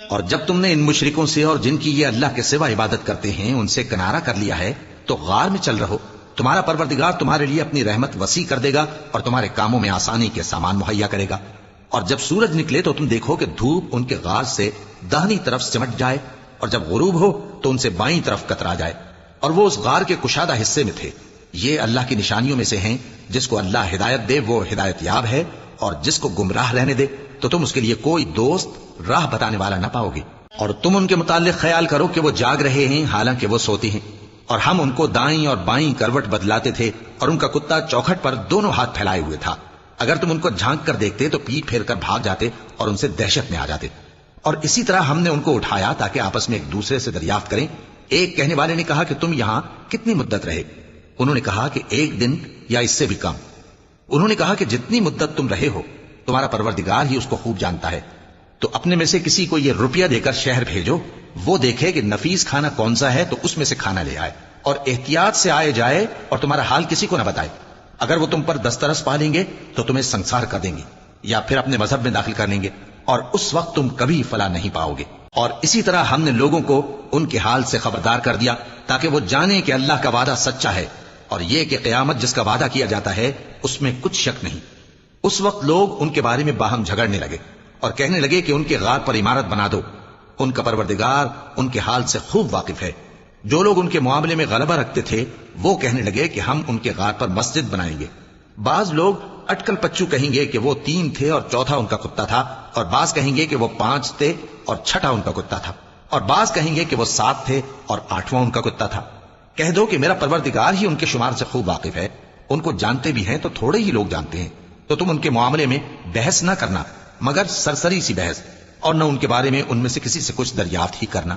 اور جب تم نے ان مشرکوں سے اور جن کی یہ اللہ کے سوا عبادت کرتے ہیں ان سے کنارہ کر لیا ہے تو غار میں چل رہو، تمہارا پروردگار تمہارے لیے اپنی رحمت وسیع کر دے گا اور تمہارے کاموں میں آسانی کے سامان مہیا کرے گا۔ اور جب سورج نکلے تو تم دیکھو کہ دھوپ ان کے غار سے داہنی طرف سمٹ جائے، اور جب غروب ہو تو ان سے بائیں طرف کترا جائے، اور وہ اس غار کے کشادہ حصے میں تھے۔ یہ اللہ کی نشانیوں میں سے ہیں، جس کو اللہ ہدایت دے وہ ہدایت یاب ہے، اور جس کو گمراہ رہنے دے تو تم اس کے لیے کوئی دوست راہ بتانے والا نہ پاؤ گے۔ اور تم ان کے متعلق خیال کرو کہ وہ جاگ رہے ہیں حالانکہ وہ سوتے ہیں، اور ہم ان کو دائیں اور بائیں کروٹ بدلاتے تھے، اور ان کا کتا چوکھٹ پر دونوں ہاتھ پھیلائے ہوئے تھا۔ اگر تم ان کو جھانک کر دیکھتے تو پیٹ پھیر کر بھاگ جاتے اور ان سے دہشت میں آ جاتے۔ اور اسی طرح ہم نے ان کو اٹھایا تاکہ آپس میں ایک دوسرے سے دریافت کریں۔ ایک کہنے والے نے کہا کہ تم یہاں کتنی مدت رہے؟ انہوں نے کہا کہ 1 دن یا اس سے بھی کم۔ انہوں نے کہا کہ جتنی مدت تم رہے ہو تمہارا پروردگار ہی اس کو خوب جانتا ہے، تو اپنے میں سے کسی کو یہ روپیہ دے کر شہر بھیجو، وہ دیکھے کہ نفیس کھانا کون سا ہے تو اس میں سے کھانا لے آئے، اور احتیاط سے آئے جائے اور تمہارا حال کسی کو نہ بتائے۔ اگر وہ تم پر دسترس پا لیں گے تو تمہیں سنسار کر دیں گے یا پھر اپنے مذہب میں داخل کر لیں گے، اور اس وقت تم کبھی فلاح نہیں پاؤ گے۔ اور اسی طرح ہم نے لوگوں کو ان کے حال سے خبردار کر دیا تاکہ وہ جانیں کہ اللہ کا وعدہ سچا ہے، اور یہ کہ قیامت جس کا وعدہ کیا جاتا ہے اس میں کچھ شک نہیں۔ اس وقت لوگ ان کے بارے میں باہم جھگڑنے لگے اور کہنے لگے کہ ان کے غار پر عمارت بنا دو۔ ان کا پروردگار ان کے حال سے خوب واقف ہے۔ جو لوگ ان کے معاملے میں غلبہ رکھتے تھے وہ کہنے لگے کہ ہم ان کے غار پر مسجد بنائیں گے۔ بعض لوگ اٹکل پچو کہیں گے کہ وہ 3 تھے اور چوتھا ان کا کتا تھا، اور بعض کہیں گے کہ وہ 5 تھے اور چھٹا ان کا کتا تھا، اور بعض کہیں گے کہ وہ 7 تھے اور 8واں ان کا کتا تھا۔ کہہ دو کہ میرا پروردگار ہی ان کے شمار سے خوب واقف ہے، ان کو جانتے بھی ہیں تو تھوڑے ہی لوگ جانتے ہیں۔ تو تم ان کے معاملے میں بحث نہ کرنا مگر سرسری سی بحث، اور نہ ان کے بارے میں ان میں سے کسی سے کچھ دریافت ہی کرنا۔